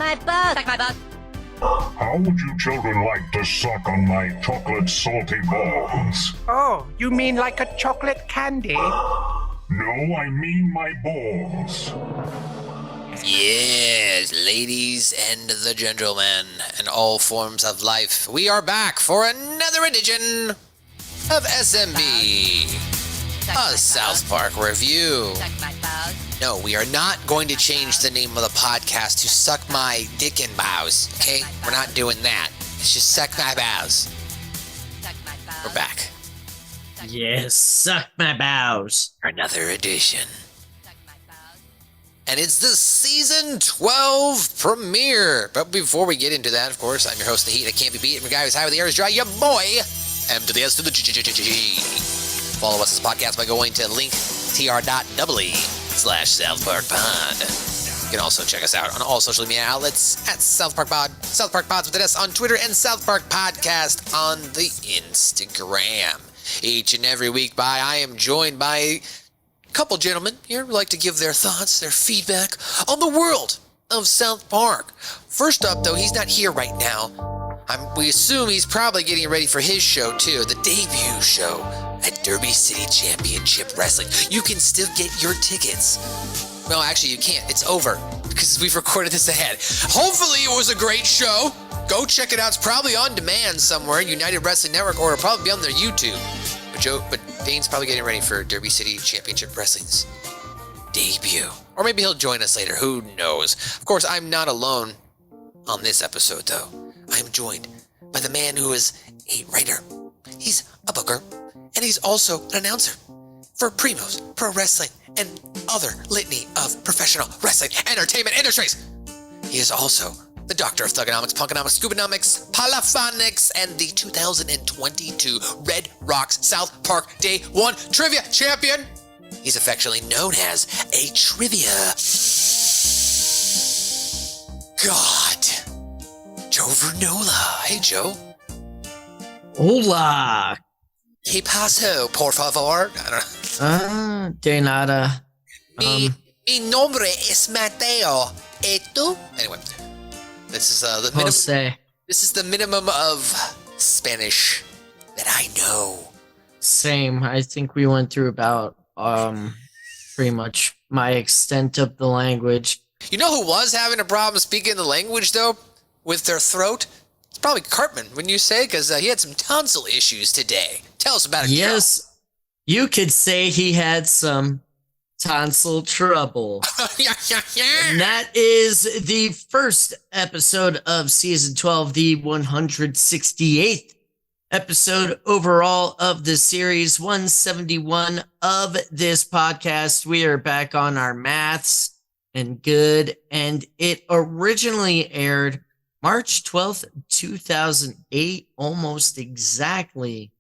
my butt. Suck my butt. How would you children like to suck on my chocolate salty balls? Oh, you mean like a chocolate candy? No, I mean my balls. Yes, ladies and the gentlemen, and all forms of life, we are back for another edition of SMB, a South Park review. Suck my balls. No, we are not going to change the name of the podcast to Suck My Dick and Bows, okay? We're not doing that. It's just Suck My Bows. Suck my balls. We're back Yes, suck my bows. for another edition. Suck my balls. And it's the Season 12 premiere. But before we get into that, of course, I'm your host, The Heat. I can't be beat. I'm the guy who's high with the air is dry. Your boy, M to the S to the G. Follow us as a podcast by going to linktr.ee/SouthParkPod. You can also check us out on all social media outlets at SouthParkPod, SouthParkPods with an S on Twitter, and SouthParkPodcast on the Instagram. Each and every week, I am joined by a couple gentlemen here who like to give their thoughts, their feedback on the world of South Park. First up, though, he's not here right now. We assume he's probably getting ready for his show, too, the debut show at Derby City Championship Wrestling. You can still get your tickets. No, actually, you can't. It's over because we've recorded this ahead. Hopefully, it was a great show. Go check it out. It's probably on demand somewhere, United Wrestling Network, or it'll probably be on their YouTube. But Dane's probably getting ready for Derby City Championship Wrestling's debut. Or maybe he'll join us later. Who knows? Of course, I'm not alone on this episode, though. I'm joined by the man who is a writer. He's a booker, and he's also an announcer for Primo's Pro Wrestling and other litany of professional wrestling entertainment industries. He is also the Doctor of Thugonomics, Punkonomics, Scubanomics, Polyphonics, and the 2022 Red Rocks South Park Day 1 Trivia Champion. He's affectionately known as a Trivia God. Joe Vernola. Hey, Joe. Hola. Que paso, por favor? I don't De nada. Mi nombre es Mateo. ¿Y tú? Anyway, this is the minimum. Jose. This is the minimum of Spanish that I know. Same. I think we went through about pretty much my extent of the language. You know who was having a problem speaking the language, though, with their throat? It's probably Cartman, wouldn't you say? Because he had some tonsil issues today. Tell us about it, Yes, you could say he had some tonsil trouble. And that is the first episode of Season 12, the 168th episode overall of the series, 171 of this podcast. We are back on our maths and good, and it originally aired March 12th, 2008, almost exactly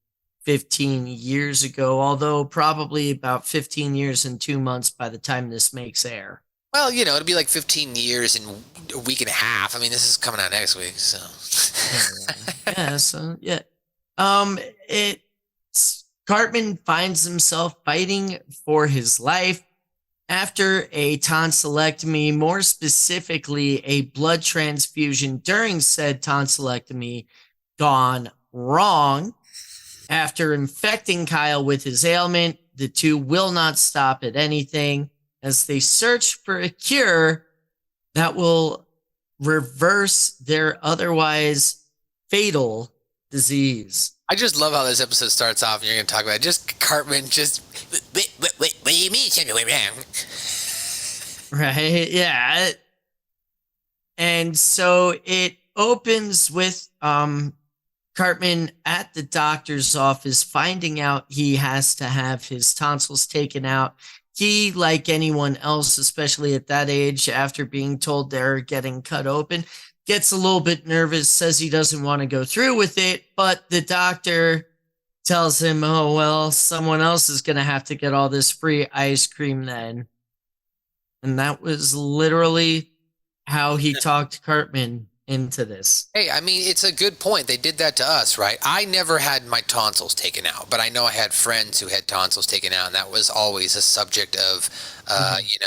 15 years ago, although probably about 15 years and 2 months by the time this makes air. Well, you know, it'll be like 15 years in a week and a half. I mean, this is coming out next week, so. Cartman finds himself fighting for his life after a tonsillectomy, more specifically a blood transfusion during said tonsillectomy gone wrong. After infecting Kyle with his ailment, the two will not stop at anything as they search for a cure that will reverse their otherwise fatal disease. I just love how this episode starts off and you're going to talk about it. Just Cartman just... What do you mean? Right, yeah. And so it opens with Cartman at the doctor's office finding out he has to have his tonsils taken out. He, like anyone else, especially at that age, after being told they're getting cut open, gets a little bit nervous, says he doesn't want to go through with it, but the doctor tells him, oh, well, someone else is going to have to get all this free ice cream then. And that was literally how he talked to Cartman into this. Hey, I mean, it's a good point. They did that to us, right? I never had my tonsils taken out, but I know I had friends who had tonsils taken out, and that was always a subject of,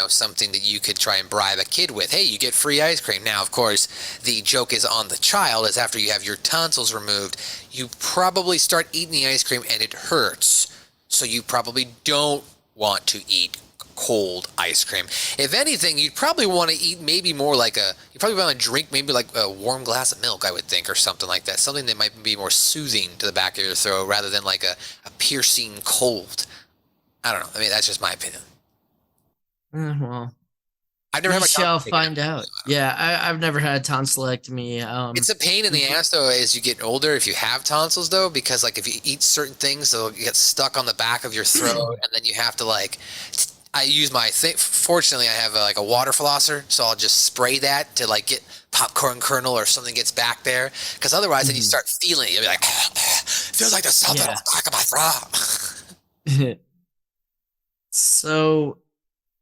something that you could try and bribe a kid with. Hey, you get free ice cream. Now, of course, the joke is on the child, is after you have your tonsils removed, you probably start eating the ice cream and it hurts. So you probably don't want to eat cold ice cream. If anything, you'd probably want to eat maybe more like you probably want to drink maybe like a warm glass of milk, I would think, or something like that. Something that might be more soothing to the back of your throat rather than like a piercing cold. I don't know. I mean, that's just my opinion. Well, I've never had my shall tonsils taken find out. Yeah, I've never had a tonsillectomy. It's a pain in the ass, though, as you get older if you have tonsils, though, because like if you eat certain things, they'll get stuck on the back of your throat, and then you have to like... I use my thing. Fortunately, I have a water flosser, so I'll just spray that to like get popcorn kernel or something gets back there. Because otherwise, then you start feeling it. You'll be like, feels like there's something on the back of my throat. So,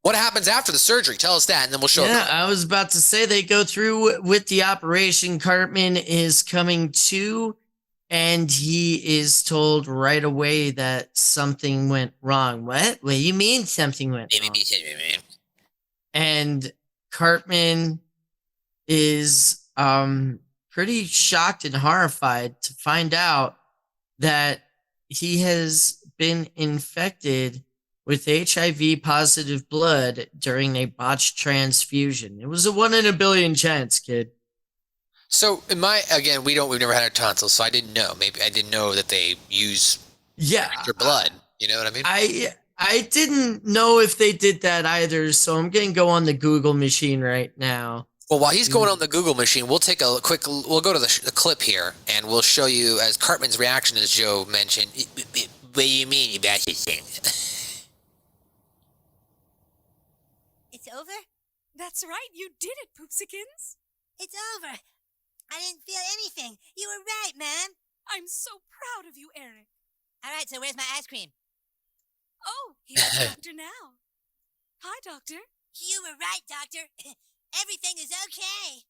what happens after the surgery? Tell us that, and then we'll show. Yeah, I was about to say they go through with the operation. Cartman is coming to, and he is told right away that something went wrong. What do you mean something went wrong? And Cartman is pretty shocked and horrified to find out that he has been infected with HIV positive blood during a botched transfusion. It was a 1 in a billion chance, kid. So we've never had a tonsil, so I didn't know. Maybe I didn't know that they use your blood. You know what I mean? I didn't know if they did that either, so I'm gonna go on the Google machine right now. Well, while he's going on the Google machine, we'll take we'll go to the clip here, and we'll show you as Cartman's reaction, as Joe mentioned. What do you mean about this thing? It's over? That's right, you did it, Poopsikins. It's over. I didn't feel anything. You were right, Mom. I'm so proud of you, Eric. All right, so where's my ice cream? Oh, here's the doctor now. Hi, doctor. You were right, Doctor. Everything is okay.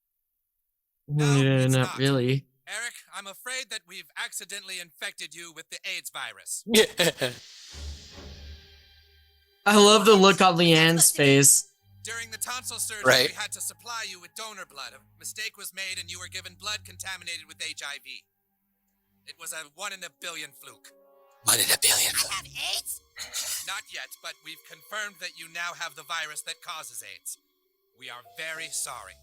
Yeah, it's not really. Eric, I'm afraid that we've accidentally infected you with the AIDS virus. I love the look on Leanne's face. During the tonsil surgery, Right. we had to supply you with donor blood. A mistake was made and you were given blood contaminated with HIV. It was a 1 in a billion fluke. 1 in a billion. I have AIDS? Not yet, but we've confirmed that you now have the virus that causes AIDS. We are very sorry.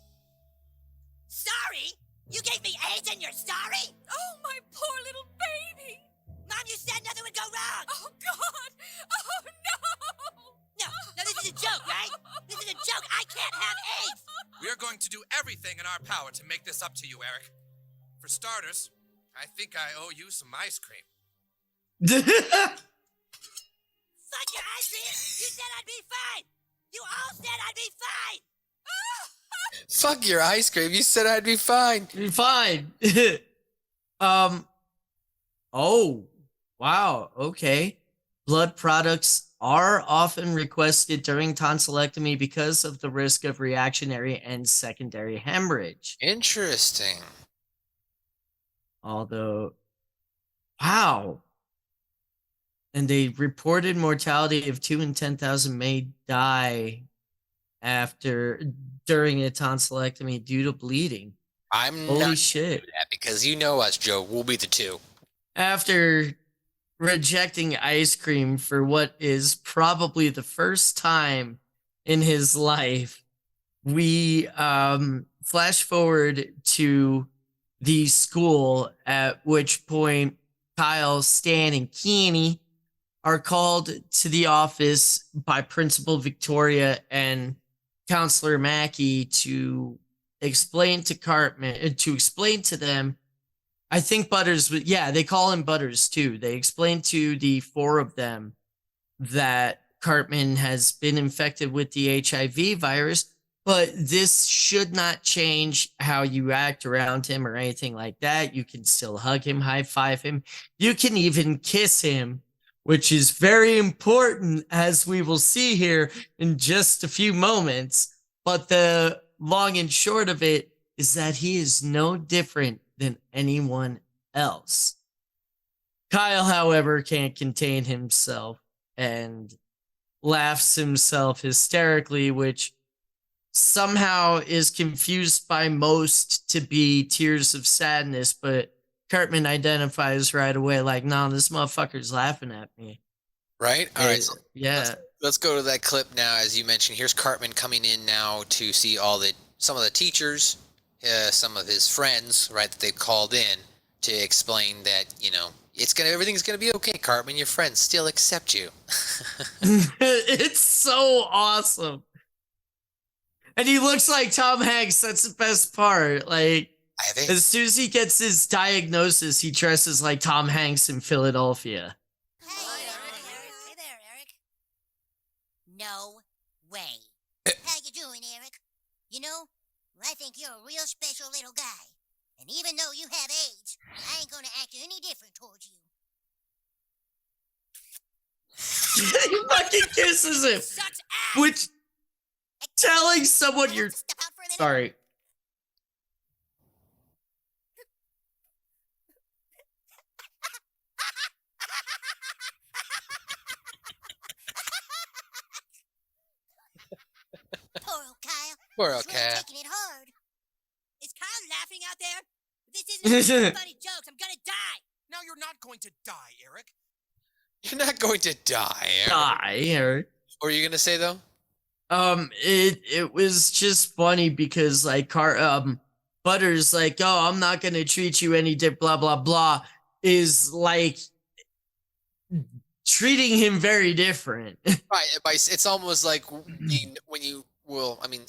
Sorry? You gave me AIDS and you're sorry? Oh, my poor little baby. Mom, you said nothing would go wrong. Oh, God. Oh, no. No, this is a joke, right? This is a joke. I can't have AIDS. We are going to do everything in our power to make this up to you, Eric. For starters, I think I owe you some ice cream. Fuck your ice cream. You said I'd be fine. You all said I'd be fine. Fuck your ice cream. You said I'd be fine. Be fine. Oh, wow. Okay. Blood products are often requested during tonsillectomy because of the risk of reactionary and secondary hemorrhage. Interesting. Although, wow. And they reported mortality of 2 in 10,000 may die during a tonsillectomy due to bleeding. I'm Holy not shit. doing that because you know us, Joe. We'll be the two. After rejecting ice cream for what is probably the first time in his life, we flash forward to the school, at which point Kyle, Stan, and Kenny are called to the office by Principal Victoria and Counselor Mackey to explain to Cartman, to explain to them. I think Butters, they call him Butters too. They explain to the 4 of them that Cartman has been infected with the HIV virus, but this should not change how you act around him or anything like that. You can still hug him, high five him. You can even kiss him, which is very important, as we will see here in just a few moments. But the long and short of it is that he is no different than anyone else. Kyle, however, can't contain himself and laughs himself hysterically, which somehow is confused by most to be tears of sadness, but Cartman identifies right away like, nah, this motherfucker's laughing at me. Right? All right. So Yeah. let's go to that clip now. As you mentioned, here's Cartman coming in now to see some of the teachers, some of his friends, right, that they've called in to explain that, everything's gonna be okay, Cartman. Your friends still accept you. It's so awesome. And he looks like Tom Hanks. That's the best part. Like, as soon as he gets his diagnosis, he dresses like Tom Hanks in Philadelphia. Hey, Eric. Hey there, Eric. No way. How you doing, Eric? I think you're a real special little guy. And even though you have AIDS, I ain't gonna act any different towards you. He fucking kisses him. Sucks ass! Which, telling someone you're... Step out for a minute. Sorry. Poor old Kyle. Poor old He's really Kyle. taking it hard. Is Kyle laughing out there? This isn't funny jokes. I'm gonna die. Now you're not going to die, Eric. You're not going to die, Eric. Die, Eric. What were you gonna say though? It was just funny because like Butter's like, oh, I'm not gonna treat you any different, blah blah blah, is like treating him very different. Right, it's almost like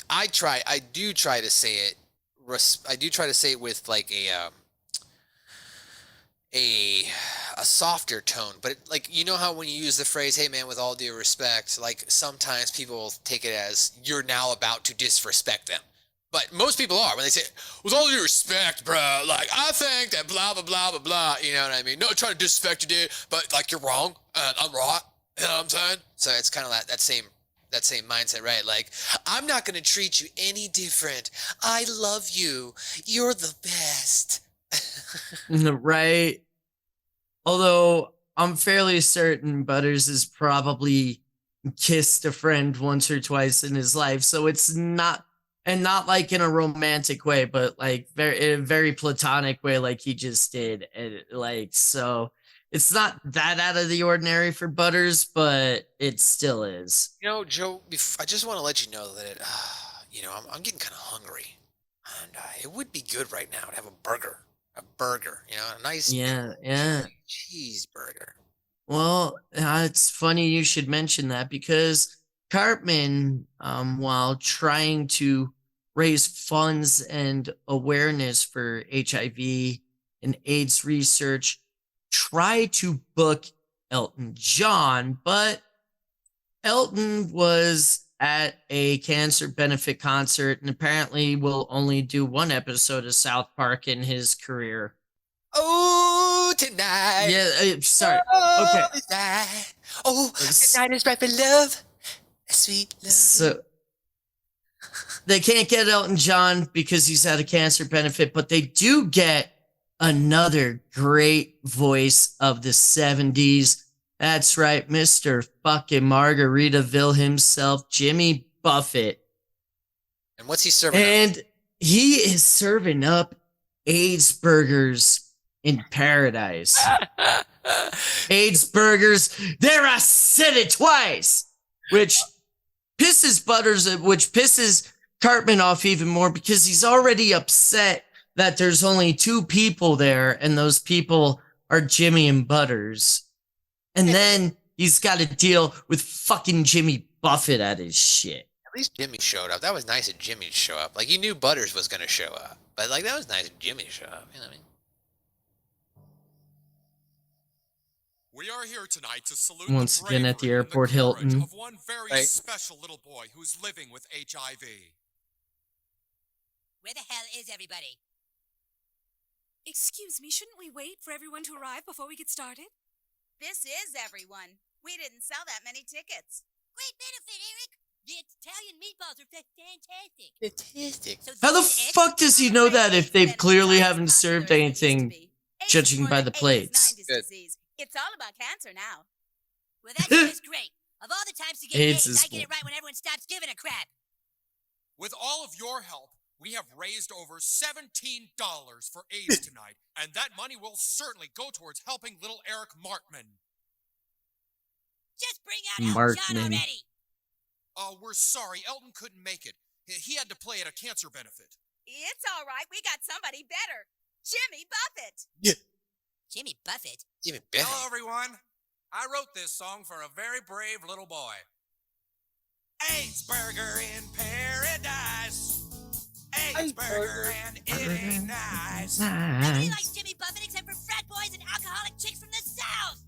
I do try to say it. I do try to say it with like a softer tone, but how when you use the phrase, "Hey man, with all due respect," like sometimes people will take it as you're now about to disrespect them. But most people are when they say, "With all due respect, bro," like I think that blah blah blah blah blah. You know what I mean? No, trying to disrespect you, dude, but like you're wrong and I'm right. You know what I'm saying? So it's kind of like that same mindset, right? Like, I'm not going to treat you any different. I love you. You're the best. Right. Although I'm fairly certain Butters has probably kissed a friend once or twice in his life, so it's not like in a romantic way, but like in a very platonic way, like he just did. And like, so it's not that out of the ordinary for Butters, but it still is. Joe, I just want to let you know that I'm getting kind of hungry, and it would be good right now to have a burger, a nice cheeseburger. Well, it's funny you should mention that because Cartman, while trying to raise funds and awareness for HIV and AIDS research, tried to book Elton John, but Elton was at a cancer benefit concert and apparently will only do one episode of South Park in his career. Oh, tonight. Yeah, sorry. Oh, Okay. tonight. Oh, tonight is right for love. Sweet love. So they can't get Elton John because he's at a cancer benefit, but they do get another great voice of the 70s. That's right, Mr. fucking Margaritaville himself, Jimmy Buffett. And what's he serving And he is serving up AIDS burgers in paradise. AIDS burgers, there I said it twice, which pisses Cartman off even more because he's already upset that there's only two people there and those people are Jimmy and Butters. And then he's got to deal with fucking Jimmy Buffett at his shit. At least Jimmy showed up. That was nice of Jimmy to show up. Like, you knew Butters was going to show up. But, like, that was nice of Jimmy to show up. You know what I mean? We are here tonight to salute Once the again at the bravery and airport courage Hilton. of one very Right. special little boy who's living with HIV. Where the hell is everybody? Excuse me, shouldn't we wait for everyone to arrive before we get started? This is everyone. We didn't sell that many tickets. Great benefit, Eric. The Italian meatballs are fantastic. Fantastic. So How the this is fuck does he know that if they've clearly haven't served Popular as it used to anything, be. judging by the AIDS, plates? 90s Good. disease. It's all about cancer now. Well, that's just great. Of all the times to get AIDS AIDS, is I get it right when everyone stops giving a crap. With all of your help, we have raised over $17 for AIDS tonight, and that money will certainly go towards helping little Eric Martman. Just bring out Elton John Martman. already. We're sorry, Elton couldn't make it. He had to play at a cancer benefit. It's all right. We got somebody better. Jimmy Buffett. Jimmy Buffett? Jimmy Hello, everyone. I wrote this song for a very brave little boy. AIDS burger in paradise. AIDS burger and it ain't nice. Nobody likes Jimmy Buffett except for frat boys and alcoholic chicks from the South.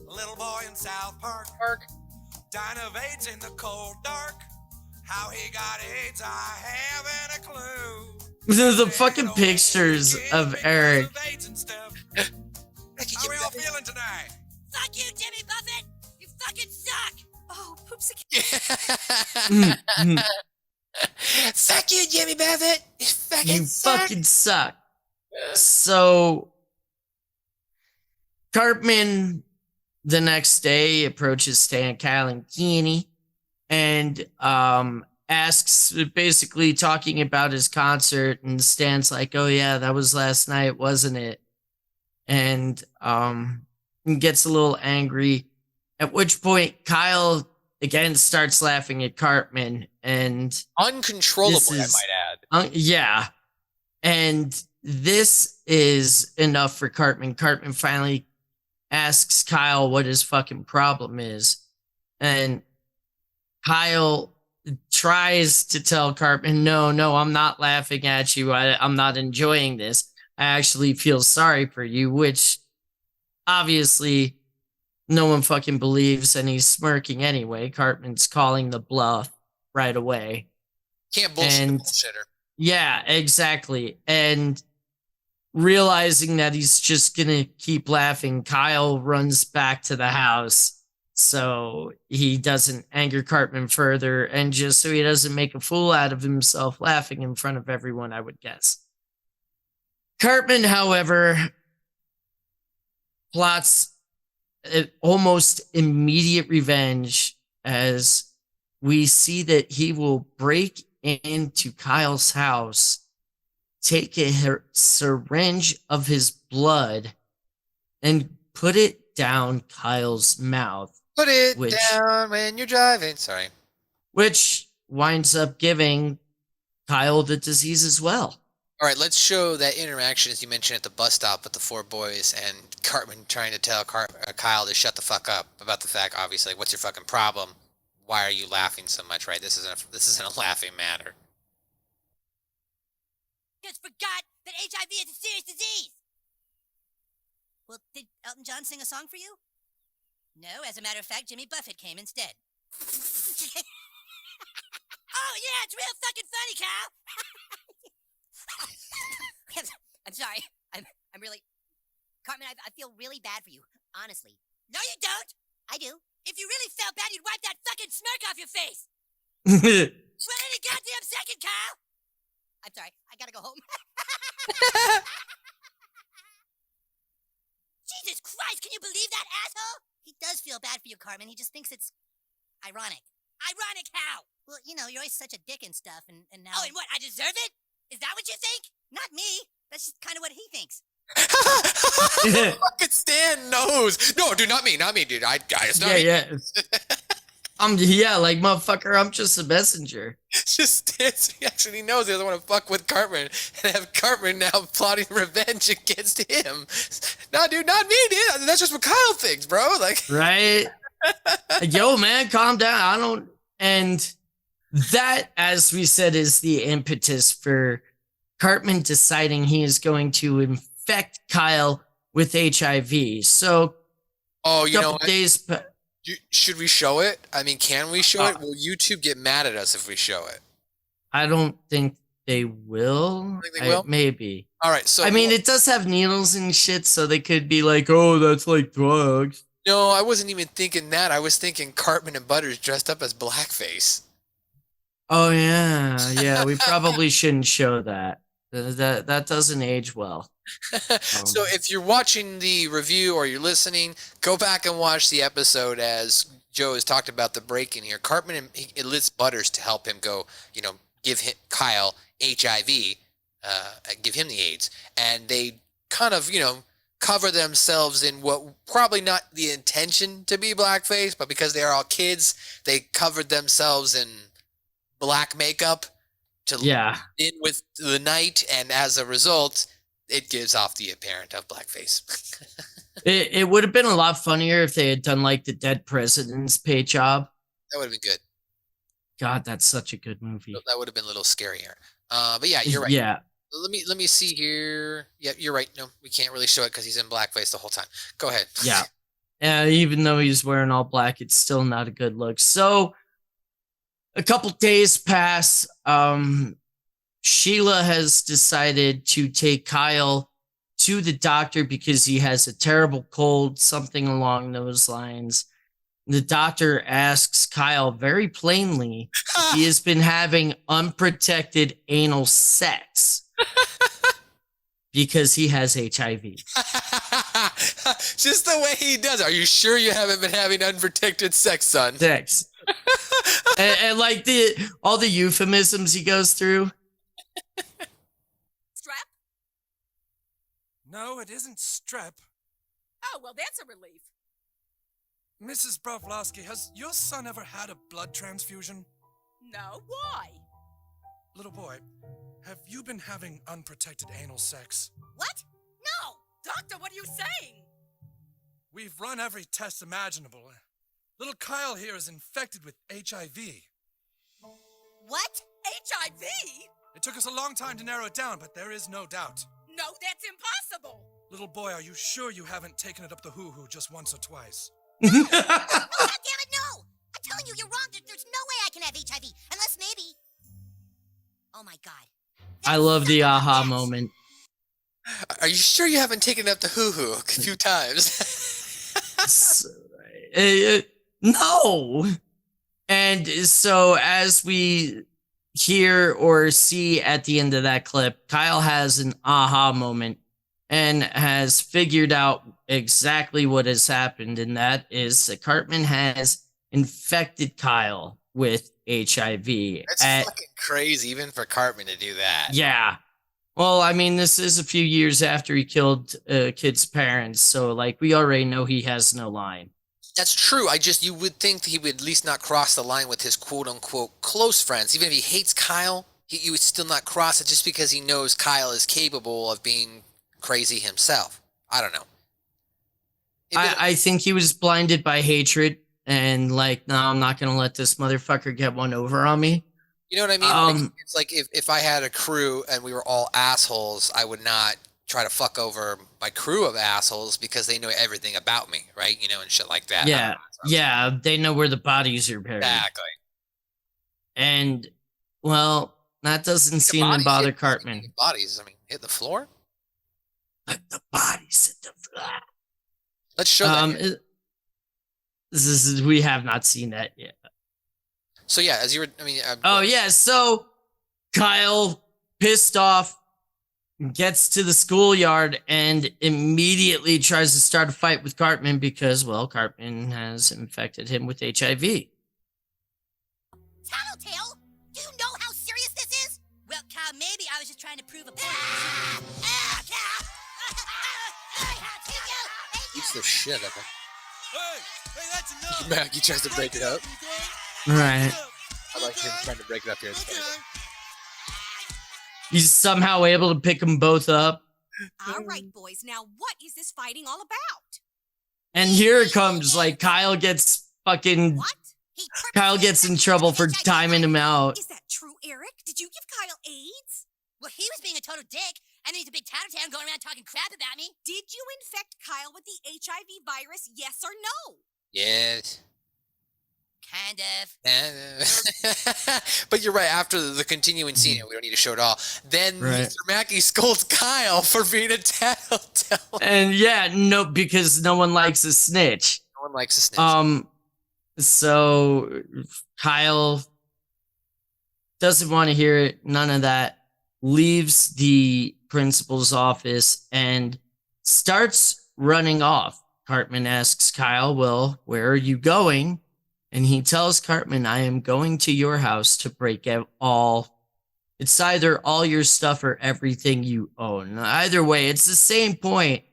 Little boy in South Park. Dying of AIDS in the cold dark. How he got AIDS, I haven't a clue. The fucking pictures of Eric. How are we all feeling tonight? Fuck you, Jimmy Buffett! You fucking suck! Oh, poopsie. Fuck you, Jimmy Buffett. You fucking suck. So, Cartman the next day approaches Stan, Kyle, and Kenny and asks, basically talking about his concert, and Stan's like, oh yeah, that was last night, wasn't it? And gets a little angry, at which point Kyle again starts laughing at Cartman, and Uncontrollably, I might add. yeah. And this is enough for Cartman. Cartman finally asks Kyle what his fucking problem is. And Kyle tries to tell Cartman, no, I'm not laughing at you. I'm not enjoying this. I actually feel sorry for you, which obviously no one fucking believes, and he's smirking anyway. Cartman's calling the bluff right away. Can't bullshit And- a bullshitter. Yeah, exactly. And realizing that he's just gonna keep laughing, Kyle runs back to the house so he doesn't anger Cartman further, and just so he doesn't make a fool out of himself laughing in front of everyone, I would guess. Cartman, however, plots almost immediate revenge, as we see that he will break into Kyle's house, take a syringe of his blood, and put it down Kyle's mouth, Put it Which- down when you're driving. Sorry. which winds up giving Kyle the disease as well. All right, let's show that interaction as you mentioned at the bus stop with the four boys and Cartman trying to tell Kyle to shut the fuck up about the fact, obviously, what's your fucking problem? Why are you laughing so much, right? This isn't a laughing matter. Just forgot that HIV is a serious disease. Well, did Elton John sing a song for you? No, as a matter of fact, Jimmy Buffett came instead. Oh, yeah, it's real fucking funny, Kyle. I'm sorry. I'm really... Cartman, I feel really bad for you, honestly. No, you don't. I do. If you really felt bad, you'd wipe that fucking smirk off your face. Well, any goddamn second, Kyle. I'm sorry. I gotta go home. Jesus Christ, can you believe that, asshole? He does feel bad for you, Cartman. He just thinks it's ironic. Ironic how? Well, you know, you're always such a dick and stuff, and now... Oh, and what, I deserve it? Is that what you think? Not me. That's just kind of what he thinks. Fucking Stan knows. No, dude, not me, dude. It's not me. yeah. Yeah, like, motherfucker, I'm just a messenger. Just Stan, he actually knows he doesn't want to fuck with Cartman and have Cartman now plotting revenge against him. No, dude, not me, dude. That's just what Kyle thinks, bro. Like, Right? Yo, man, calm down. And that, as we said, is the impetus for Cartman deciding he is going to infect Kyle with HIV. So, oh, you know couple what? days. Should we show it? I mean, can we show it? Will YouTube get mad at us if we show it? I don't think they will. Think they will? Maybe. All right, so I mean, it does have needles and shit, so they could be like, "Oh, that's like drugs." no, I wasn't even thinking that. I was thinking Cartman and Butters dressed up as blackface. Oh yeah. We probably shouldn't show that. That doesn't age well. So if you're watching the review or you're listening, go back and watch the episode as Joe has talked about the break-in here. Cartman enlists Butters to help him go, give Kyle HIV, give him the AIDS, and they kind of, cover themselves in what probably not the intention to be blackface, but because they are all kids, they covered themselves in black makeup to in with the night, and as a result, it gives off the appearance of blackface. It would have been a lot funnier if they had done like the Dead President's Paint Job. That would have been good. God, that's such a good movie. That would have been a little scarier. But yeah, you're right. Yeah. Let me see here. Yeah, you're right. No, we can't really show it because he's in blackface the whole time. Go ahead. Yeah. Even though he's wearing all black, it's still not a good look. So a couple days pass. Sheila has decided to take Kyle to the doctor because he has a terrible cold, something along those lines. The doctor asks Kyle very plainly if he has been having unprotected anal sex because he has HIV. Just the way he does it. Are you sure you haven't been having unprotected sex, son? Sex. and like all the euphemisms he goes through. Strep? No, it isn't strep. Oh, well, that's a relief. Mrs. Brovlowski, has your son ever had a blood transfusion? No, why? Little boy, have you been having unprotected anal sex? What? No! Doctor, what are you saying? We've run every test imaginable. Little Kyle here is infected with HIV. What? HIV? It took us a long time to narrow it down, but there is no doubt. No, that's impossible. Little boy, are you sure you haven't taken it up the hoo-hoo just once or twice? No, God damn it, no! I'm telling you, you're wrong. There's no way I can have HIV. Unless maybe... Oh my God. I love the aha moment. Are you sure you haven't taken up the hoo-hoo a few times? No. And so as we hear or see at the end of that clip, Kyle has an aha moment and has figured out exactly what has happened. And that is that Cartman has infected Kyle with HIV. That's fucking crazy, even for Cartman to do that. Yeah. Well, I mean, this is a few years after he killed a kid's parents. So, like, we already know he has no line. That's true. You would think that he would at least not cross the line with his quote-unquote close friends. Even if he hates Kyle, he would still not cross it just because he knows Kyle is capable of being crazy himself. I don't know. I think he was blinded by hatred and like, no, I'm not going to let this motherfucker get one over on me. You know what I mean? It's like if I had a crew and we were all assholes, I would not try to fuck over my crew of assholes because they know everything about me, right? And shit like that. Yeah, yeah, they know where the bodies are buried. Exactly. And, well, that doesn't seem to bother Cartman. Bodies, hit the floor? Let the bodies hit the floor. Let's show that. We have not seen that yet. So yeah, as you were, so Kyle, pissed off, gets to the schoolyard and immediately tries to start a fight with Cartman because, well, Cartman has infected him with HIV. Tattletale, do you know how serious this is? Well, Kyle, maybe I was just trying to prove a point. Beats the shit out of him. Hey, that's enough. Maggie tries to break it up. Right. I like him trying to break it up here. He's somehow able to pick them both up. All right, boys. Now, what is this fighting all about? And here it comes. Like, Kyle gets fucking... What? Kyle gets in trouble for timing him out. Is that true, Eric? Did you give Kyle AIDS? Well, he was being a total dick. And he's a big tattletale going around talking crap about me. Did you infect Kyle with the HIV virus, yes or no? Yes. Kind of. But you're right. After the continuing scene, we don't need to show it all. Then Right. Mr. Mackey scolds Kyle for being a tattletale. And yeah, no, because no one likes a snitch. No one likes a snitch. So Kyle doesn't want to hear it, none of that, leaves the principal's office and starts running off. Cartman asks Kyle, well, where are you going? And he tells Cartman, I am going to your house to break all. It's either all your stuff or everything you own. Either way, it's the same point.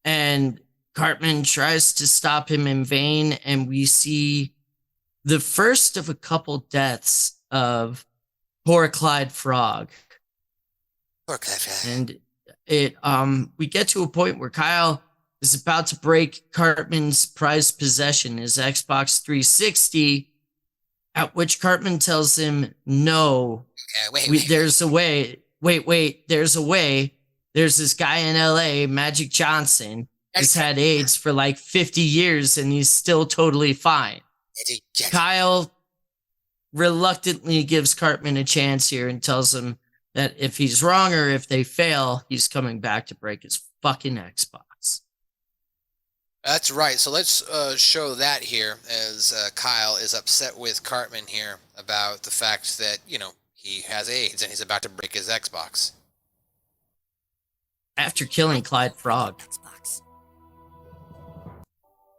And Cartman tries to stop him in vain, and we see the first of a couple deaths of poor Clyde Frog. Poor Clyde Frog. And we get to a point where Kyle is about to break Cartman's prized possession, his Xbox 360, at which Cartman tells him, no, there's a way. Wait, there's a way. There's this guy in LA, Magic Johnson, who's had AIDS for like 50 years and he's still totally fine. Kyle reluctantly gives Cartman a chance here and tells him that if he's wrong or if they fail, he's coming back to break his fucking Xbox. That's right. So let's show that here as Kyle is upset with Cartman here about the fact that, he has AIDS and he's about to break his Xbox. After killing Clyde Frog. Xbox.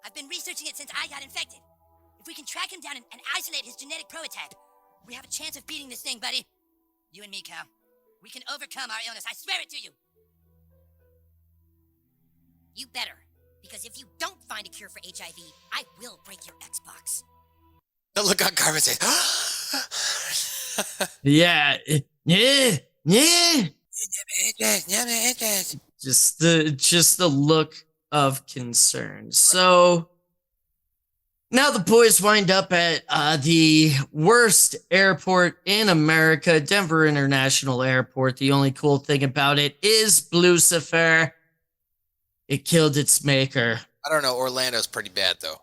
I've been researching it since I got infected. If we can track him down and isolate his genetic prototype, we have a chance of beating this thing, buddy. You and me, Cal. We can overcome our illness. I swear it to you. You better. Because if you don't find a cure for HIV, I will break your Xbox. Now look on Cartman say, yeah. Just the look of concern. So now the boys wind up at the worst airport in America, Denver International Airport. The only cool thing about it is Lucifer. It killed its maker. I don't know. Orlando's pretty bad, though.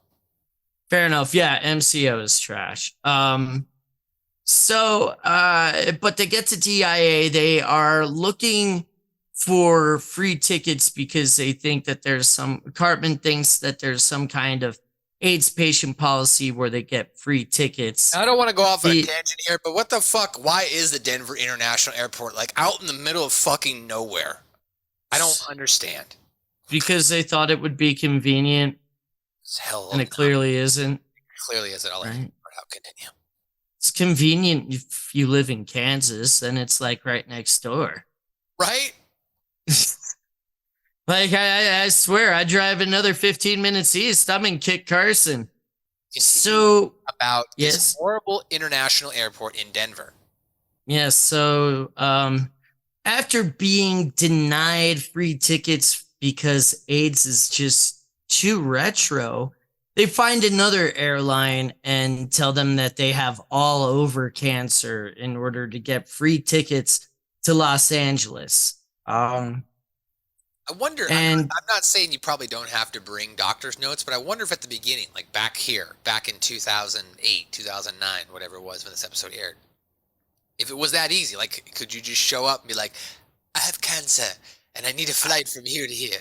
Fair enough. Yeah, MCO is trash. But they get to DIA. They are looking for free tickets because they think that Cartman thinks that there's some kind of AIDS patient policy where they get free tickets. I don't want to go off on a tangent here, but what the fuck? Why is the Denver International Airport like out in the middle of fucking nowhere? I don't understand. Because they thought it would be convenient. And it clearly isn't. Clearly isn't. I'll continue. It's convenient if you live in Kansas, then it's like right next door. Right? Like, I swear, I drive another 15 minutes east. I'm in Kit Carson. So, about this horrible international airport in Denver. Yes. So, after being denied free tickets because AIDS is just too retro, they find another airline and tell them that they have all over cancer in order to get free tickets to Los Angeles. I wonder, I'm not saying you probably don't have to bring doctor's notes, but I wonder if at the beginning, like back in 2008, 2009, whatever it was when this episode aired, if it was that easy, like, could you just show up and be like, I have cancer and I need a flight from here to here?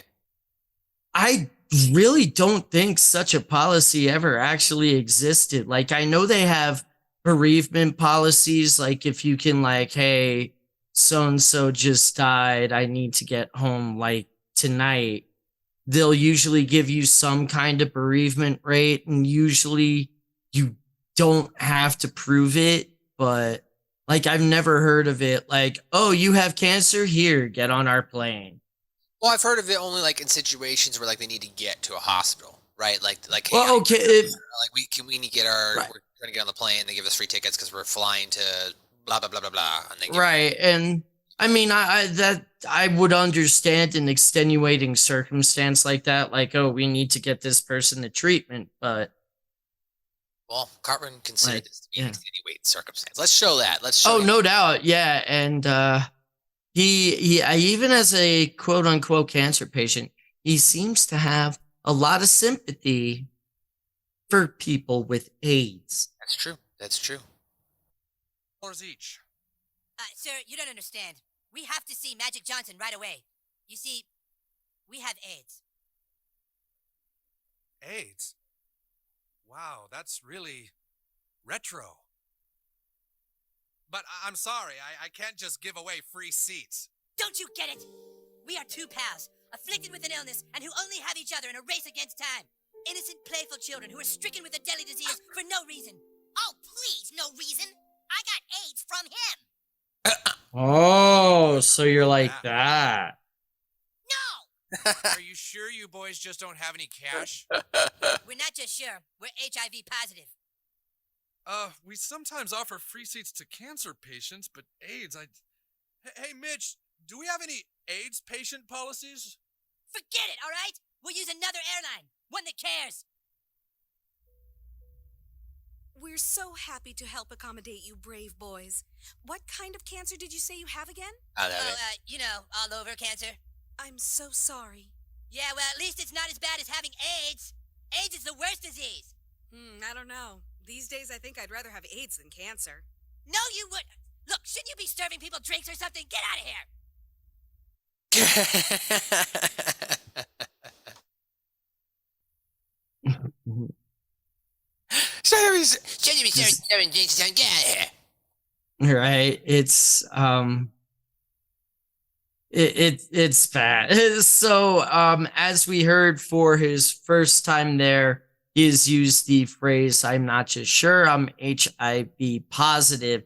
I really don't think such a policy ever actually existed. Like, I know they have bereavement policies, like if you can, like, hey, so-and-so just died, I need to get home, like, tonight. They'll usually give you some kind of bereavement rate, and usually you don't have to prove it, but, like, I've never heard of it, like, oh, you have cancer? Here, get on our plane. Well, I've heard of it only like in situations where like they need to get to a hospital, right? Like hey, well, okay, we need to get our we're trying to get on the plane. They give us free tickets because we're flying to blah blah blah blah blah. And they right, and I mean, I would understand an extenuating circumstance like that, like, oh, we need to get this person to treatment, but well, Cartman considered this to be an extenuating circumstance. Let's show that. Let's show. Oh, no doubt, yeah, and He even as a quote unquote cancer patient, he seems to have a lot of sympathy for people with AIDS. That's true. That's true. $4 each. Sir, you don't understand. We have to see Magic Johnson right away. You see, we have AIDS. AIDS? Wow, that's really retro. But I'm sorry, I can't just give away free seats. Don't you get it? We are two pals, afflicted with an illness, and who only have each other in a race against time. Innocent, playful children who are stricken with a deadly disease for no reason. Oh, please, no reason. I got AIDS from him. Oh, so you're like that. No! Are you sure you boys just don't have any cash? We're not just sure. We're HIV positive. We sometimes offer free seats to cancer patients, but AIDS, Hey, Mitch, do we have any AIDS patient policies? Forget it, all right? We'll use another airline. One that cares. We're so happy to help accommodate you brave boys. What kind of cancer did you say you have again? You know, all over cancer. I'm so sorry. Yeah, well, at least it's not as bad as having AIDS. AIDS is the worst disease. I don't know. These days, I think I'd rather have AIDS than cancer. No, you would. Look, shouldn't you be serving people drinks or something? Get out of here. Shouldn't be serving drinks. Get out of here. Right. It's it's bad. So as we heard, for his first time there, he has used the phrase, "I'm not just sure, I'm HIV positive,"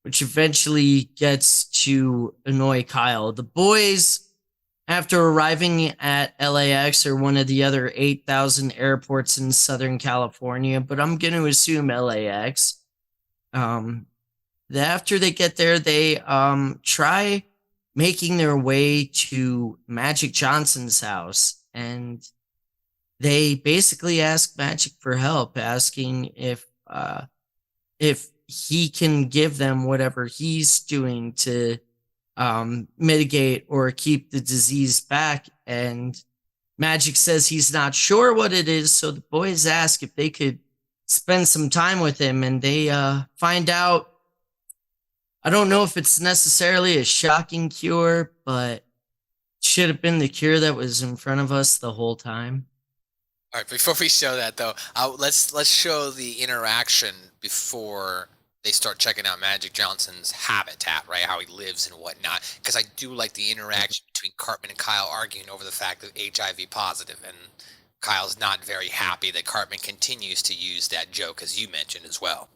which eventually gets to annoy Kyle. The boys, after arriving at LAX or one of the other 8,000 airports in Southern California, but I'm going to assume LAX, after they get there, they try making their way to Magic Johnson's house, and they basically ask Magic for help, asking if he can give them whatever he's doing to mitigate or keep the disease back. And Magic says he's not sure what it is, so the boys ask if they could spend some time with him, and they find out, I don't know if it's necessarily a shocking cure, but it should have been the cure that was in front of us the whole time. All right, before we show that though, let's show the interaction before they start checking out Magic Johnson's habitat, right? How he lives and whatnot. Because I do like the interaction between Cartman and Kyle arguing over the fact that HIV positive, and Kyle's not very happy that Cartman continues to use that joke, as you mentioned as well.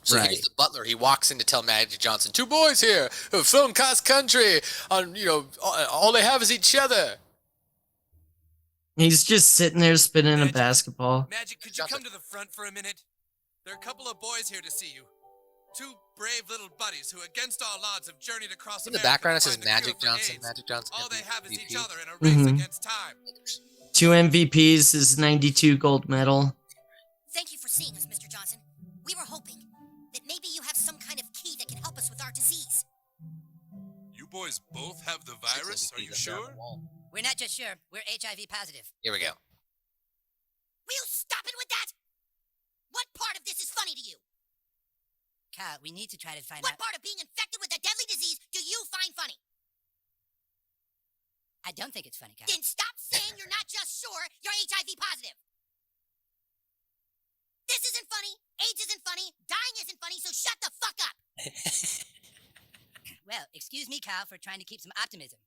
So Right. he's the butler. He walks in to tell Magic Johnson, "Two boys here who have flown cross country on, all they have is each other." He's just sitting there spinning a basketball. Magic, could you come to the front for a minute? There are a couple of boys here to see you. Two brave little buddies who, against all odds, have journeyed across In the America background, it to says find the cure Magic for Johnson. AIDS. Magic Johnson. All they have is MVP. each other in a race against time. 2 MVPs, his 92 gold medal. Thank you for seeing us, Mr. Johnson. We were hoping that maybe you have some kind of key that can help us with our disease. You boys both have the virus, are you sure? We're not just sure. We're HIV positive. Here we go. Will you stop it with that? What part of this is funny to you? Kyle, we need to try to find out. What part of being infected with a deadly disease do you find funny? I don't think it's funny, Kyle. Then stop saying you're not just sure you're HIV positive. This isn't funny. AIDS isn't funny. Dying isn't funny, so shut the fuck up. Well, excuse me, Kyle, for trying to keep some optimism,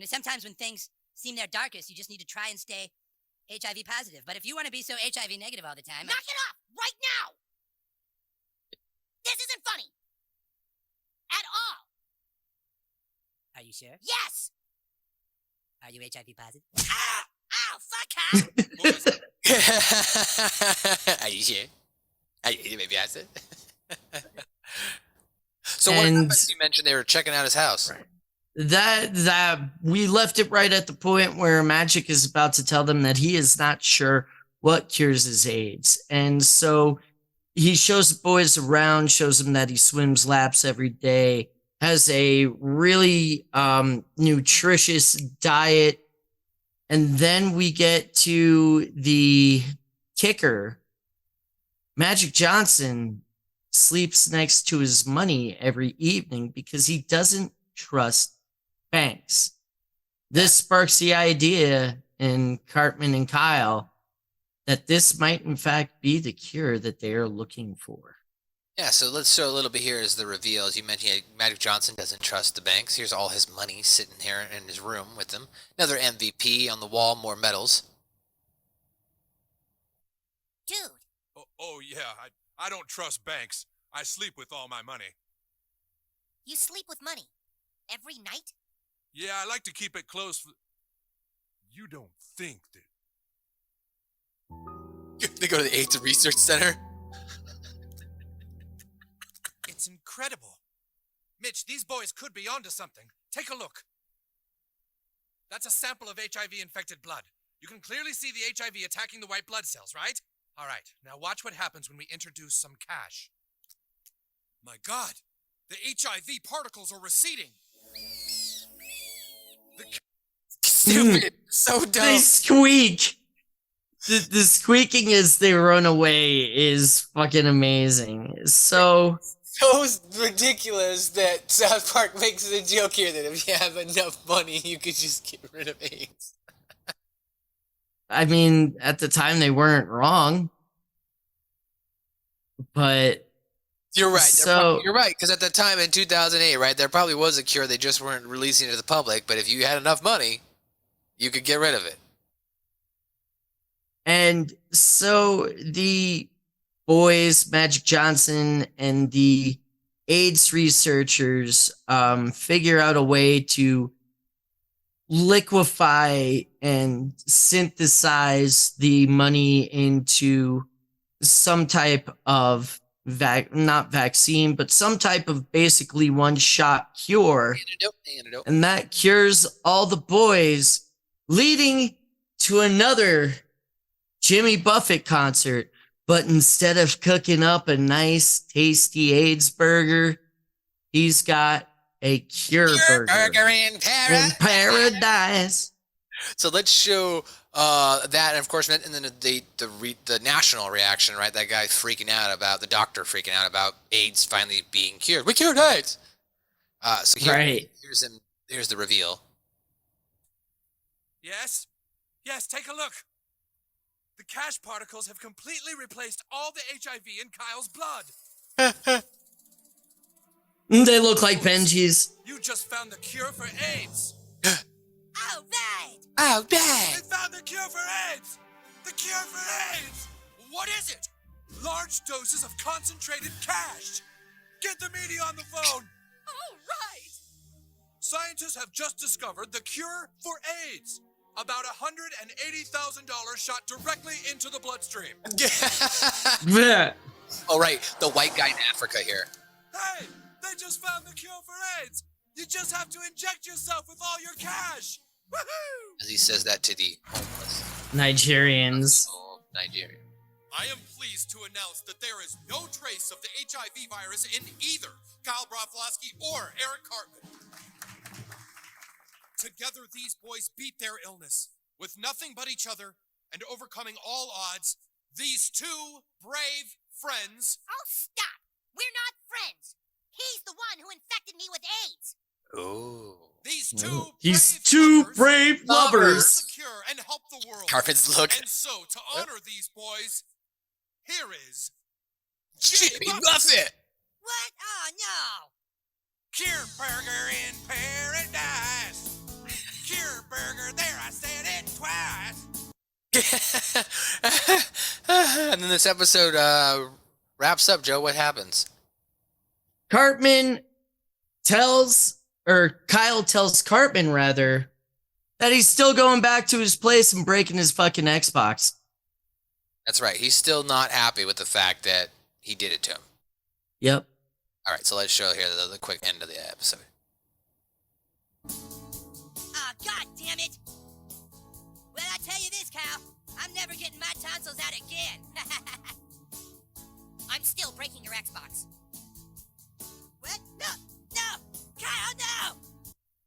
sometimes when things seem their darkest, you just need to try and stay HIV positive. But if you want to be so HIV negative all the time... Knock it off! Right now! This isn't funny! At all! Are you sure? Yes! Are you HIV positive? Ah! Ow! Fuck, Kyle! Are you sure? Maybe I said. So what happens? You mentioned they were checking out his house. Right. That we left it right at the point where Magic is about to tell them that he is not sure what cures his AIDS. And so he shows the boys around, shows them that he swims laps every day, has a really nutritious diet. And then we get to the kicker. Magic Johnson sleeps next to his money every evening because he doesn't trust banks. This sparks the idea in Cartman and Kyle that this might in fact be the cure that they are looking for. Yeah, so let's show a little bit here as the reveal. As you mentioned, Magic Johnson doesn't trust the banks. Here's all his money sitting here in his room with him. Another MVP on the wall, more medals. Dude, Oh yeah, I don't trust banks. I sleep with all my money. you sleep with money every night? Yeah, I like to keep it close. You don't think that... They go to the AIDS Research Center. It's incredible. Mitch, these boys could be onto something. Take a look. That's a sample of HIV-infected blood. You can clearly see the HIV attacking the white blood cells, right? All right, now watch what happens when we introduce some cash. My God, the HIV particles are receding. Stupid. So dumb. They squeak. The squeaking as they run away is fucking amazing. So ridiculous that South Park makes a joke here that if you have enough money, you could just get rid of AIDS. I mean, at the time they weren't wrong, but You're right. So- You're right, because at the time in 2008, right, there probably was a cure. They just weren't releasing it to the public. But if you had enough money, you could get rid of it. and so the boys, Magic Johnson and the AIDS researchers figure out a way to liquefy and synthesize the money into some type of not vaccine, but some type of basically one-shot cure. Antidote. And that cures all the boys, leading to another Jimmy Buffett concert. But instead of cooking up a nice, tasty AIDS burger, he's got a cure burger in in paradise. So let's show that, and of course, and then the national reaction, right? That guy freaking out about the doctor freaking out about AIDS finally being cured. We cured AIDS. So Right. Here's the reveal. Yes? Yes, take a look. The cash particles have completely replaced all the HIV in Kyle's blood. They look like Benjis. You just found the cure for AIDS. All right. Oh, They dang! found the cure for AIDS! The cure for AIDS! What is it? Large doses of concentrated cash. Get the media on the phone. All right. Scientists have just discovered the cure for AIDS. About $180,000 shot directly into the bloodstream. Bleh. Oh, right, the white guy in Africa here. Hey, they just found the cure for AIDS. You just have to inject yourself with all your cash. Woohoo! As he says that to the homeless Nigerians. people of Nigeria. I am pleased to announce that there is no trace of the HIV virus in either Kyle Broflovsky or Eric Cartman. Together, these boys beat their illness with nothing but each other and overcoming all odds. These two brave friends. Oh, stop. We're not friends. He's the one who infected me with AIDS. Oh. These two He's brave two lovers brave found lovers. the cure and help the world. Cartman's look. And so, to honor these boys, here is Jimmy Buffett! What? Oh, no. Cure Burger in Paradise. Cure Burger, there I said it twice. And then this episode wraps up, Joe. What happens? Cartman Kyle tells Cartman, rather, that he's still going back to his place and breaking his fucking Xbox. That's right. He's still not happy with the fact that he did it to him. Yep. All right, so let's show here the quick end of the episode. Oh, God damn it. Well, I tell you this, Cal. I'm never getting my tonsils out again. I'm still breaking your Xbox. What? No! No! Kyle, no!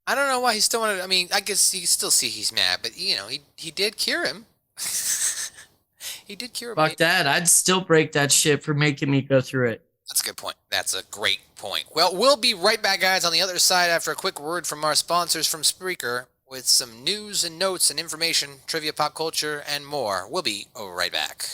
I don't know why he still wanted. I mean, I guess you can still see he's mad, but you know, he did cure him. He did cure him. Fuck that. I'd still break that shit for making me go through it. That's a good point. That's a great point. Well, we'll be right back, guys, on the other side after a quick word from our sponsors from Spreaker with some news and notes and information, trivia, pop culture, and more. We'll be right back.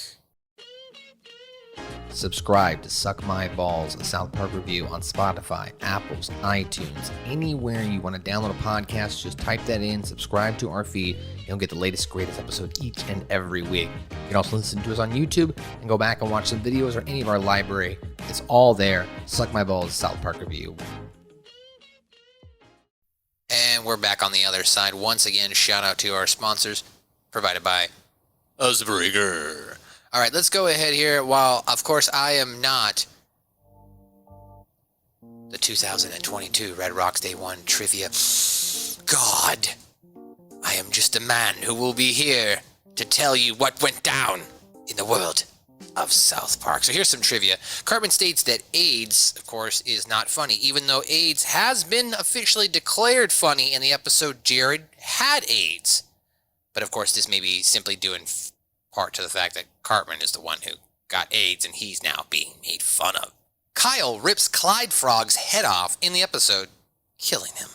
subscribe to Suck My Balls, a South Park review on Spotify, Apple's, iTunes, anywhere you want to download a podcast. Just type that in, subscribe to our feed, and you'll get the latest, greatest episode each and every week. You can also listen to us on YouTube and go back and watch some videos or any of our library. It's all there. Suck My Balls, South Park review. And we're back on the other side. Once again, shout out to our sponsors, provided by Usbreaker. All right, let's go ahead here. While, of course, I am not the 2022 Red Rocks Day 1 trivia god, I am just a man who will be here to tell you what went down in the world of South Park. So here's some trivia. Cartman states that AIDS, of course, is not funny, even though AIDS has been officially declared funny in the episode Jared had AIDS. But of course, this may be simply due in part to the fact that Cartman is the one who got AIDS and he's now being made fun of. Kyle rips Clyde Frog's head off in the episode, killing him.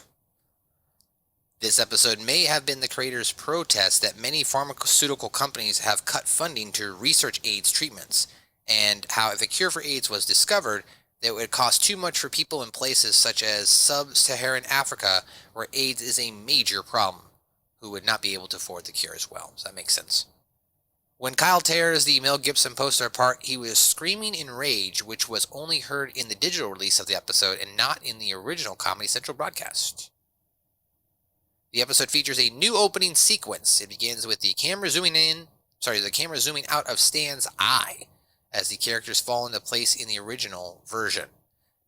This episode may have been the creator's protest that many pharmaceutical companies have cut funding to research AIDS treatments, and how if a cure for AIDS was discovered, that it would cost too much for people in places such as sub-Saharan Africa, where AIDS is a major problem, who would not be able to afford the cure as well. So that makes sense. When Kyle tears the Mel Gibson poster apart, he was screaming in rage, which was only heard in the digital release of the episode and not in the original Comedy Central broadcast. The episode features a new opening sequence. It begins with the camera zooming out of Stan's eye as the characters fall into place in the original version.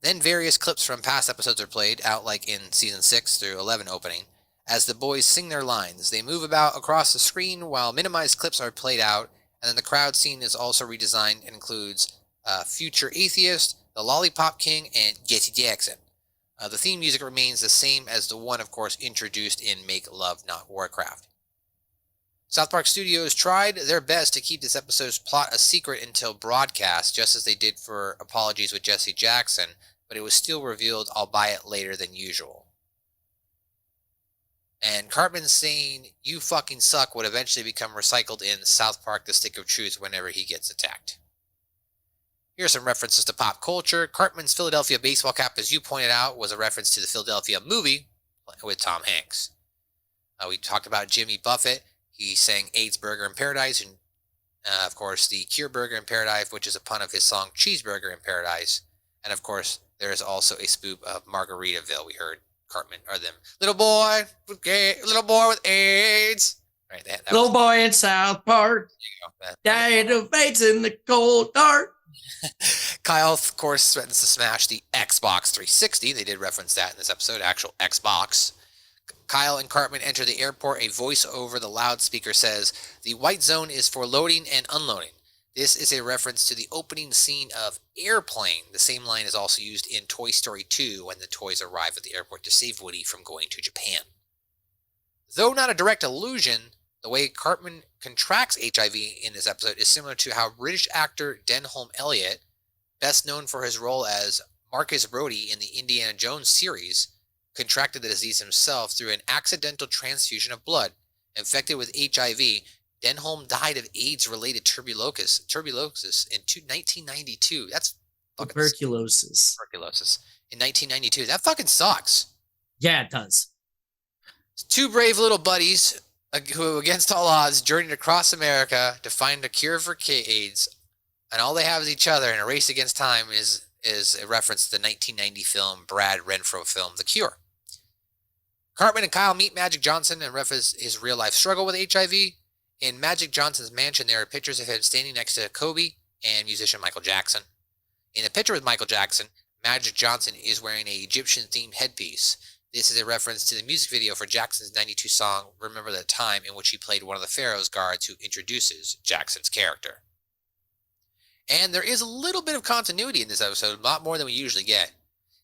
Then various clips from past episodes are played out, like in season 6 through 11 opening, as the boys sing their lines. They move about across the screen while minimized clips are played out, and then the crowd scene is also redesigned and includes Future Atheist, The Lollipop King, and Jesse Jackson. The theme music remains the same as the one, of course, introduced in Make Love Not Warcraft. South Park Studios tried their best to keep this episode's plot a secret until broadcast, just as they did for Apologies with Jesse Jackson, but it was still revealed, albeit later than usual. And Cartman saying, "You fucking suck," would eventually become recycled in South Park The Stick of Truth whenever he gets attacked. Here are some references to pop culture. Cartman's Philadelphia baseball cap, as you pointed out, was a reference to the Philadelphia movie with Tom Hanks. We talked about Jimmy Buffett. He sang AIDS Burger in Paradise, and of course the Cure Burger in Paradise, which is a pun of his song Cheeseburger in Paradise. And of course, there is also a spoof of Margaritaville. We heard Cartman, or them, little boy with AIDS. Right, that Little boy in South Park, died of AIDS in the cold dark. Kyle, of course, threatens to smash the Xbox 360. They did reference that in this episode, actual Xbox. Kyle and Cartman enter the airport. A voice over the loudspeaker says, "The white zone is for loading and unloading." This is a reference to the opening scene of Airplane. The same line is also used in Toy Story 2 when the toys arrive at the airport to save Woody from going to Japan. Though not a direct allusion, the way Cartman contracts HIV in this episode is similar to how British actor Denholm Elliott, best known for his role as Marcus Brody in the Indiana Jones series, contracted the disease himself through an accidental transfusion of blood. Infected with HIV, Denholm died of AIDS-related tuberculosis in 1992. That's fucking Tuberculosis. In 1992. That fucking sucks. Yeah, it does. Two brave little buddies who, against all odds, journeyed across America to find a cure for AIDS, and all they have is each other, and a race against time is a reference to the 1990 film, Brad Renfro film, The Cure. Cartman and Kyle meet Magic Johnson and reference his real-life struggle with HIV. In Magic Johnson's mansion, there are pictures of him standing next to Kobe and musician Michael Jackson. In the picture with Michael Jackson, Magic Johnson is wearing an Egyptian-themed headpiece. This is a reference to the music video for Jackson's 92 song, Remember the Time, in which he played one of the Pharaoh's guards who introduces Jackson's character. And there is a little bit of continuity in this episode, a lot more than we usually get.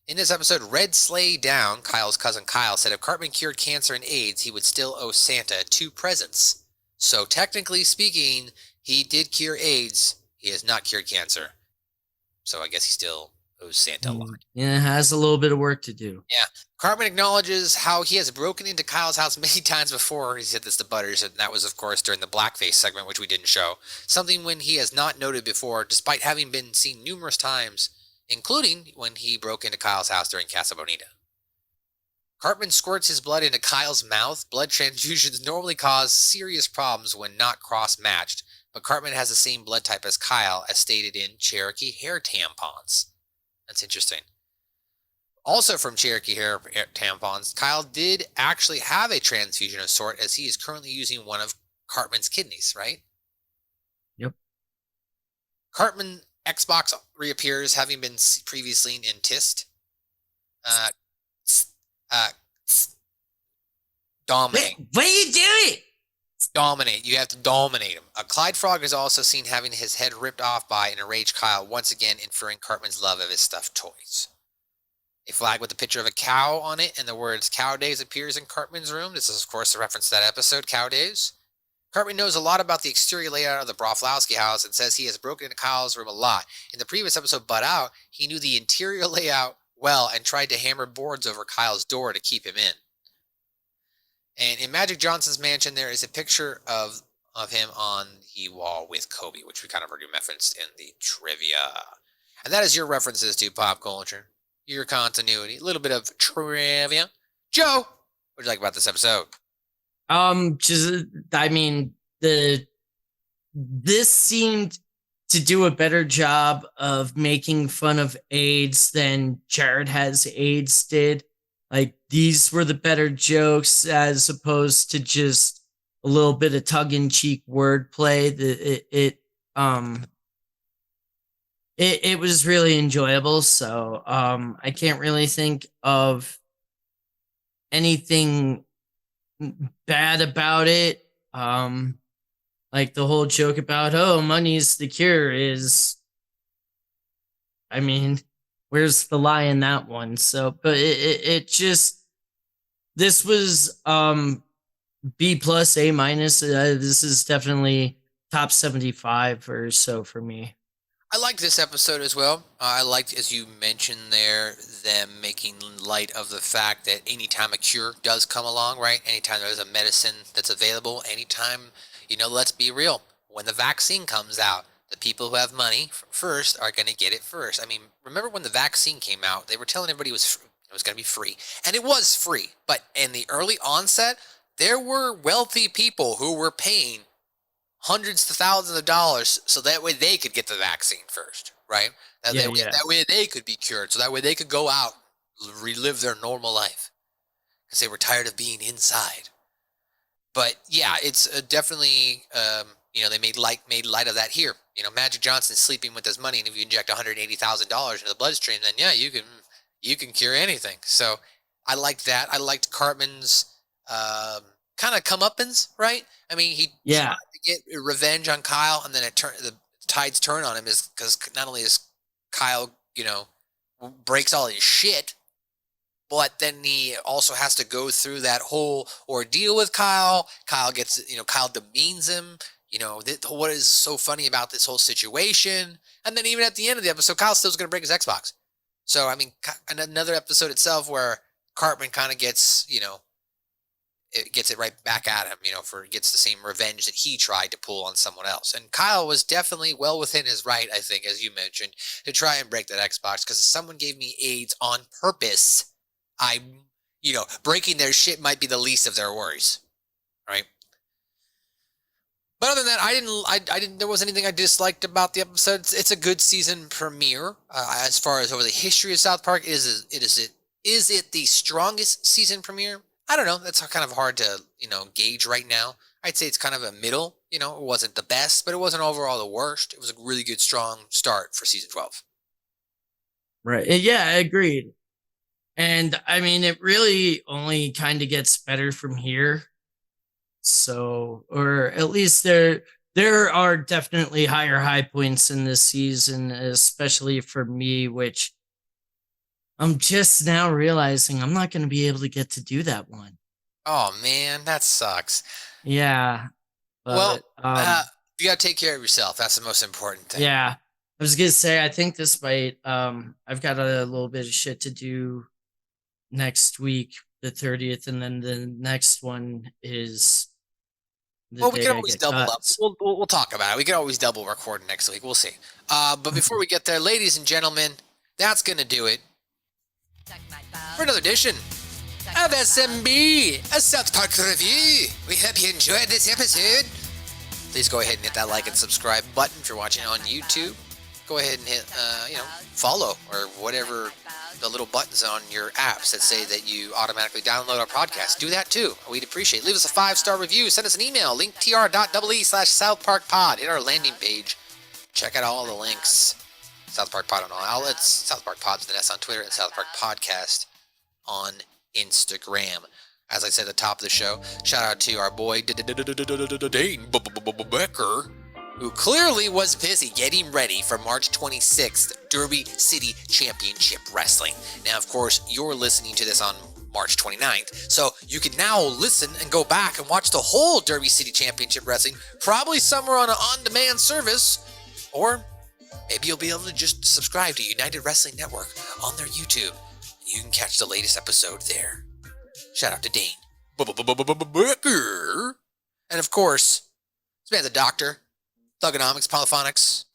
In this episode, Red Sleigh Down, Kyle's cousin Kyle, said if Cartman cured cancer and AIDS, he would still owe Santa 2 presents. So technically speaking, he did cure AIDS. He has not cured cancer. So I guess he still Oh, Santa Lord. Yeah, it has a little bit of work to do. Yeah. Cartman acknowledges how he has broken into Kyle's house many times before. He said this to Butters, and that was, of course, during the blackface segment, which we didn't show. Something when he has not noted before, despite having been seen numerous times, including when he broke into Kyle's house during Casa Bonita. Cartman squirts his blood into Kyle's mouth. Blood transfusions normally cause serious problems when not cross-matched, but Cartman has the same blood type as Kyle, as stated in Cherokee hair tampons. That's interesting. Also from Cherokee hair tampons, Kyle did actually have a transfusion of sort, as he is currently using one of Cartman's kidneys, right? Yep. Cartman Xbox reappears, having been previously in Tist. Dominate. What are you doing? Dominate. You have to dominate him. Clyde Frog is also seen having his head ripped off by an enraged Kyle, once again inferring Cartman's love of his stuffed toys. A flag with a picture of a cow on it and the words Cow Days appears in Cartman's room. This is, of course, a reference to that episode, Cow Days. Cartman knows a lot about the exterior layout of the Broflowski house and says he has broken into Kyle's room a lot. In the previous episode, Butt Out, he knew the interior layout well and tried to hammer boards over Kyle's door to keep him in. And in Magic Johnson's mansion, there is a picture of him on the wall with Kobe, which we kind of already referenced in the trivia. And that is your references to pop culture, your continuity, a little bit of trivia. Joe, what do you like about this episode? This seemed to do a better job of making fun of AIDS than Jared Has AIDS did. Like, these were the better jokes as opposed to just a little bit of tongue-in-cheek wordplay. It was really enjoyable. So I can't really think of anything bad about it. Like the whole joke about, oh, money's the cure is, I mean, where's the lie in that one? So, but it just, this was B plus, A minus. This is definitely top 75 or so for me. I liked this episode as well. I liked, as you mentioned there, them making light of the fact that anytime a cure does come along, right? Anytime there's a medicine that's available, anytime, let's be real. When the vaccine comes out, the people who have money first are going to get it first. I mean, remember when the vaccine came out, they were telling everybody it was going to be free. And it was free. But in the early onset, there were wealthy people who were paying hundreds to thousands of dollars so that way they could get the vaccine first, right? That way they could be cured. So that way they could go out, relive their normal life. Because they were tired of being inside. But yeah, it's definitely... they made light of that here. Magic Johnson's sleeping with his money, and if you inject $180,000 into the bloodstream, then yeah, you can cure anything. So I liked that. I liked Cartman's kind of comeuppance, right? I mean, he tried to get revenge on Kyle, and then the tides turn on him is because not only is Kyle, breaks all his shit, but then he also has to go through that whole ordeal with Kyle. Kyle gets, Kyle demeans him. What is so funny about this whole situation? And then even at the end of the episode, Kyle still's going to break his Xbox. So, I mean, another episode itself where Cartman kind of gets, it gets it right back at him, gets the same revenge that he tried to pull on someone else. And Kyle was definitely well within his right, I think, as you mentioned, to try and break that Xbox. Because if someone gave me AIDS on purpose, breaking their shit might be the least of their worries, right? But other than that, I didn't. There wasn't anything I disliked about the episode. It's a good season premiere. As far as over the history of South Park, is it the strongest season premiere? I don't know. That's kind of hard to gauge right now. I'd say it's kind of a middle. It wasn't the best, but it wasn't overall the worst. It was a really good, strong start for season 12. Right. Yeah, agreed. And I mean, it really only kind of gets better from here. So, or at least there are definitely higher high points in this season, especially for me, which I'm just now realizing I'm not going to be able to get to do that one. Oh man, that sucks. Yeah. But, well, you got to take care of yourself. That's the most important thing. Yeah. I was gonna say, I think this might. I've got a little bit of shit to do next week, the 30th, and then the next one is the Well, we day can I always get double cut. up. We'll talk about it. We can always double record next week. We'll see. But before we get there, ladies and gentlemen, that's gonna do it Suck my balls. for another edition Suck my of balls. SMB, a South Park review. We hope you enjoyed this episode. Please go ahead and hit that like and subscribe button if you're watching on YouTube. Go ahead and hit, follow or whatever the little buttons on your apps that say that you automatically download our podcast. Do that too. We'd appreciate it. Leave us a 5-star review. Send us an email, linktr.ee/SouthParkPod. Hit our landing page. Check out all the links. South Park Pod on all outlets. South Park Pod with an S on Twitter, and South Park Podcast on Instagram. As I said at the top of the show, shout out to our boy Dane Becker, who clearly was busy getting ready for March 26th Derby City Championship Wrestling. Now, of course, you're listening to this on March 29th, so you can now listen and go back and watch the whole Derby City Championship Wrestling, probably somewhere on an on-demand service, or maybe you'll be able to just subscribe to United Wrestling Network on their YouTube. You can catch the latest episode there. Shout out to Dane Becker. And of course, this man's a doctor. Thugonomics, Polyphonics.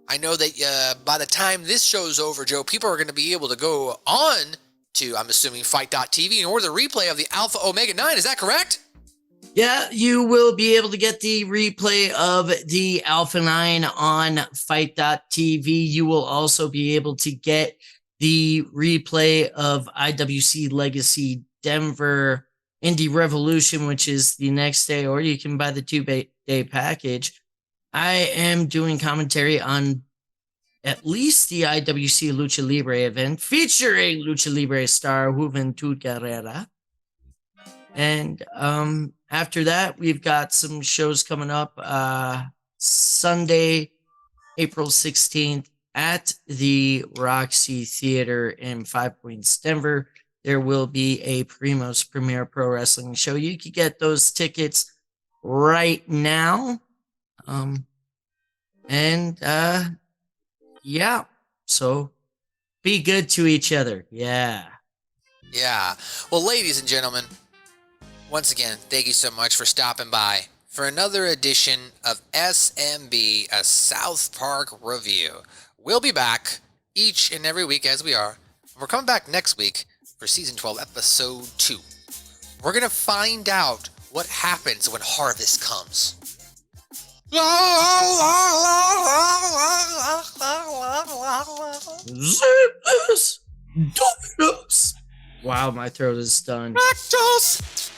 I know that by the time this show's over, Joe, people are going to be able to go on to, I'm assuming, Fight.tv and order the replay of the Alpha Omega 9. Is that correct? Yeah, you will be able to get the replay of the Alpha 9 on Fight.tv. You will also be able to get the replay of IWC Legacy Denver Indie Revolution, which is the next day, or you can buy the 2-day package. I am doing commentary on at least the IWC Lucha Libre event featuring Lucha Libre star Juventud Guerrera. And after that, we've got some shows coming up. Sunday, April 16th at the Roxy Theater in 5 Points, Denver. There will be a Primo's Premier Pro Wrestling show. You can get those tickets right now. Yeah, so be good to each other. Yeah. Yeah. Well, ladies and gentlemen, once again, thank you so much for stopping by for another edition of SMB, a South Park review. We'll be back each and every week as we are. We're coming back next week for Season 12, Episode 2. We're going to find out what happens when Harvest comes. Zippers, Dominos. Wow, my throat is done. Lactose!